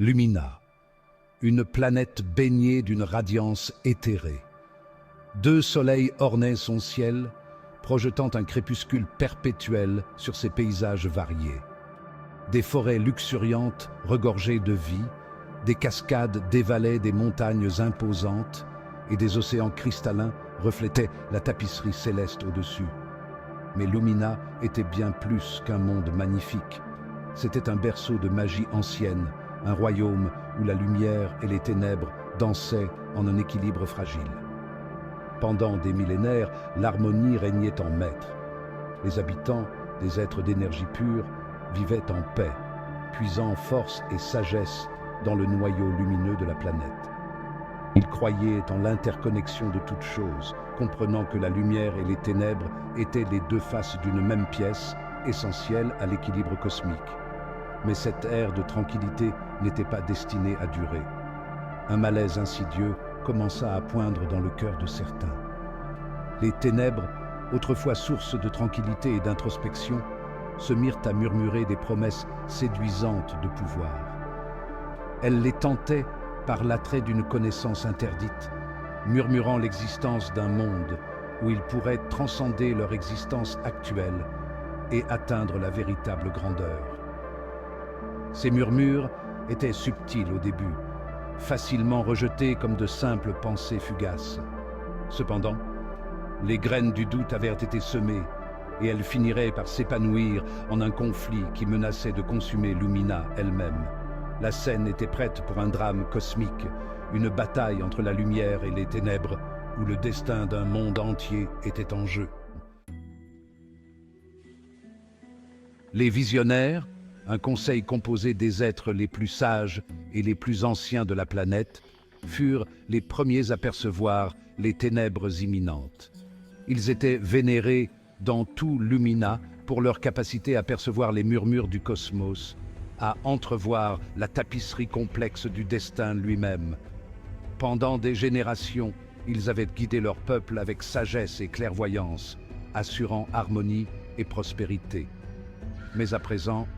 Lumina, une planète baignée d'une radiance éthérée. 2 soleils ornaient son ciel, projetant un crépuscule perpétuel sur ses paysages variés. Des forêts luxuriantes regorgées de vie, des cascades dévalaient des montagnes imposantes et des océans cristallins reflétaient la tapisserie céleste au-dessus. Mais Lumina était bien plus qu'un monde magnifique. C'était un berceau de magie ancienne, un royaume où la lumière et les ténèbres dansaient en un équilibre fragile. Pendant des millénaires, l'harmonie régnait en maître. Les habitants, des êtres d'énergie pure, vivaient en paix, puisant force et sagesse dans le noyau lumineux de la planète. Ils croyaient en l'interconnexion de toutes choses, comprenant que la lumière et les ténèbres étaient les 2 faces d'une même pièce, essentielle à l'équilibre cosmique. Mais cette ère de tranquillité n'était pas destinée à durer. Un malaise insidieux commença à poindre dans le cœur de certains. Les ténèbres, autrefois source de tranquillité et d'introspection, se mirent à murmurer des promesses séduisantes de pouvoir. Elles les tentaient par l'attrait d'une connaissance interdite, murmurant l'existence d'un monde où ils pourraient transcender leur existence actuelle et atteindre la véritable grandeur. Ces murmures étaient subtils au début, facilement rejetés comme de simples pensées fugaces. Cependant, les graines du doute avaient été semées et elles finiraient par s'épanouir en un conflit qui menaçait de consumer Lumina elle-même. La scène était prête pour un drame cosmique, une bataille entre la lumière et les ténèbres, où le destin d'un monde entier était en jeu. Les visionnaires, un conseil composé des êtres les plus sages et les plus anciens de la planète, furent les premiers à percevoir les ténèbres imminentes. Ils étaient vénérés dans tout Lumina pour leur capacité à percevoir les murmures du cosmos, à entrevoir la tapisserie complexe du destin lui-même. Pendant des générations, ils avaient guidé leur peuple avec sagesse et clairvoyance, assurant harmonie et prospérité. Mais à présent,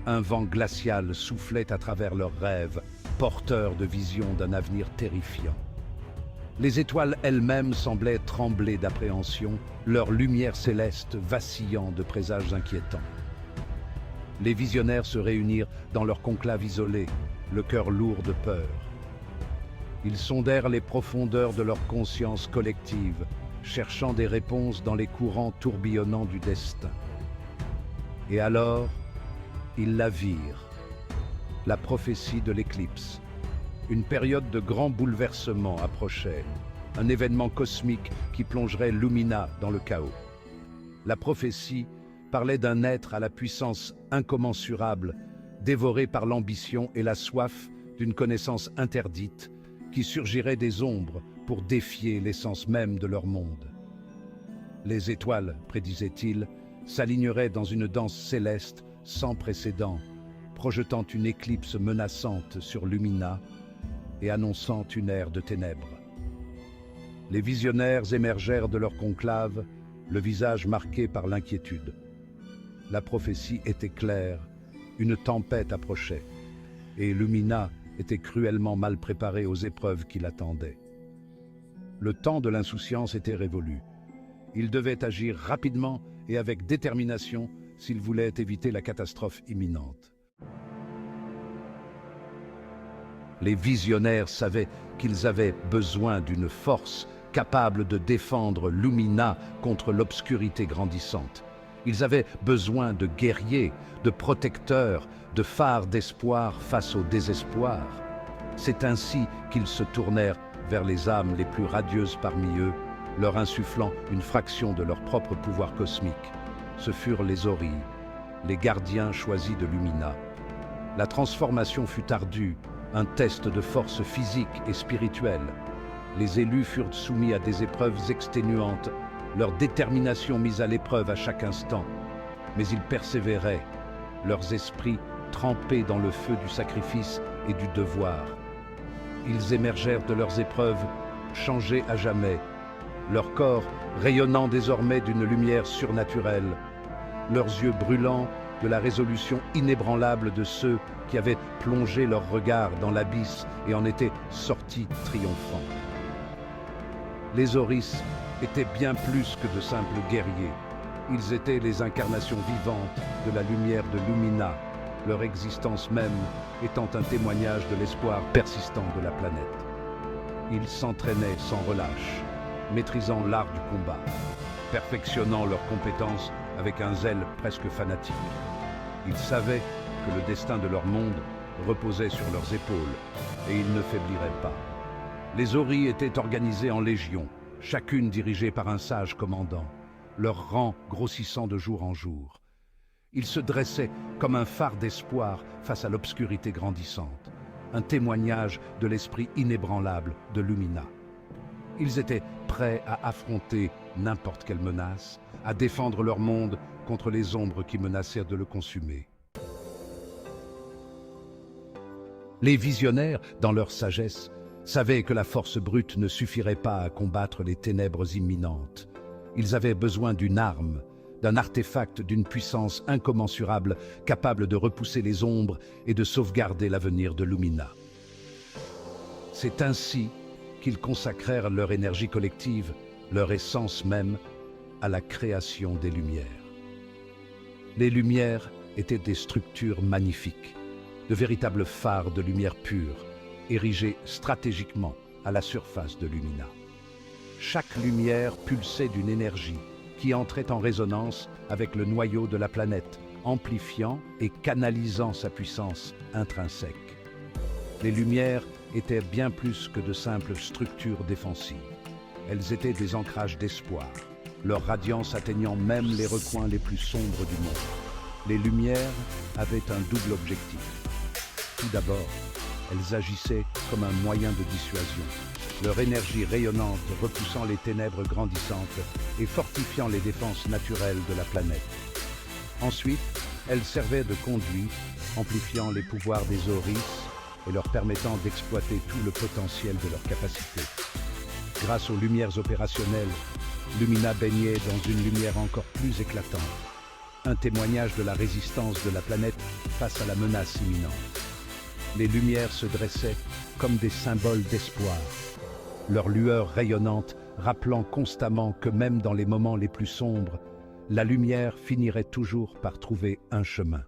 un vent glacial soufflait à travers leurs rêves, porteurs de visions d'un avenir terrifiant. Les étoiles elles-mêmes semblaient trembler d'appréhension, leur lumière céleste vacillant de présages inquiétants. Les visionnaires se réunirent dans leur conclave isolé, le cœur lourd de peur. Ils sondèrent les profondeurs de leur conscience collective, cherchant des réponses dans les courants tourbillonnants du destin. Et alors, ils la virent, la prophétie de l'éclipse. Une période de grand bouleversement approchait, un événement cosmique qui plongerait Lumina dans le chaos. La prophétie parlait d'un être à la puissance incommensurable, dévoré par l'ambition et la soif d'une connaissance interdite, qui surgirait des ombres pour défier l'essence même de leur monde. Les étoiles, prédisait-il, s'aligneraient dans une danse céleste sans précédent, projetant une éclipse menaçante sur Lumina et annonçant une ère de ténèbres. Les visionnaires émergèrent de leur conclave, le visage marqué par l'inquiétude. La prophétie était claire, une tempête approchait, et Lumina était cruellement mal préparée aux épreuves qui l'attendaient. Le temps de l'insouciance était révolu. Il devait agir rapidement et avec détermination s'il voulait éviter la catastrophe imminente. Les visionnaires savaient qu'ils avaient besoin d'une force capable de défendre Lumina contre l'obscurité grandissante. Ils avaient besoin de guerriers, de protecteurs, de phares d'espoir face au désespoir. C'est ainsi qu'ils se tournèrent vers les âmes les plus radieuses parmi eux, leur insufflant une fraction de leur propre pouvoir cosmique. Ce furent les Orilles, les gardiens choisis de Lumina. La transformation fut ardue, un test de force physique et spirituelle. Les élus furent soumis à des épreuves exténuantes, leur détermination mise à l'épreuve à chaque instant. Mais ils persévéraient, leurs esprits trempés dans le feu du sacrifice et du devoir. Ils émergèrent de leurs épreuves, changés à jamais, leur corps rayonnant désormais d'une lumière surnaturelle, leurs yeux brûlants de la résolution inébranlable de ceux qui avaient plongé leur regard dans l'abysse et en étaient sortis triomphants. Les Oris étaient bien plus que de simples guerriers. Ils étaient les incarnations vivantes de la lumière de Lumina, leur existence même étant un témoignage de l'espoir persistant de la planète. Ils s'entraînaient sans relâche, maîtrisant l'art du combat, perfectionnant leurs compétences avec un zèle presque fanatique. Ils savaient que le destin de leur monde reposait sur leurs épaules, et ils ne faibliraient pas. Les Ori étaient organisés en légions, chacune dirigée par un sage commandant, leur rang grossissant de jour en jour. Ils se dressaient comme un phare d'espoir face à l'obscurité grandissante, un témoignage de l'esprit inébranlable de Lumina. Ils étaient prêts à affronter n'importe quelle menace, à défendre leur monde contre les ombres qui menacèrent de le consumer. Les visionnaires, dans leur sagesse, savaient que la force brute ne suffirait pas à combattre les ténèbres imminentes. Ils avaient besoin d'une arme, d'un artefact d'une puissance incommensurable, capable de repousser les ombres et de sauvegarder l'avenir de Lumina. C'est ainsi qu'ils consacrèrent leur énergie collective, leur essence même, à la création des Lumières. Les Lumières étaient des structures magnifiques, de véritables phares de lumière pure, érigés stratégiquement à la surface de Lumina. Chaque lumière pulsait d'une énergie qui entrait en résonance avec le noyau de la planète, amplifiant et canalisant sa puissance intrinsèque. Les lumières étaient bien plus que de simples structures défensives. Elles étaient des ancrages d'espoir, leur radiance atteignant même les recoins les plus sombres du monde. Les lumières avaient un double objectif. Tout d'abord, elles agissaient comme un moyen de dissuasion, leur énergie rayonnante repoussant les ténèbres grandissantes et fortifiant les défenses naturelles de la planète. Ensuite, elles servaient de conduit, amplifiant les pouvoirs des Oris et leur permettant d'exploiter tout le potentiel de leurs capacités. Grâce aux lumières opérationnelles, Lumina baignait dans une lumière encore plus éclatante, un témoignage de la résistance de la planète face à la menace imminente. Les lumières se dressaient comme des symboles d'espoir, leur lueur rayonnante rappelant constamment que même dans les moments les plus sombres, la lumière finirait toujours par trouver un chemin.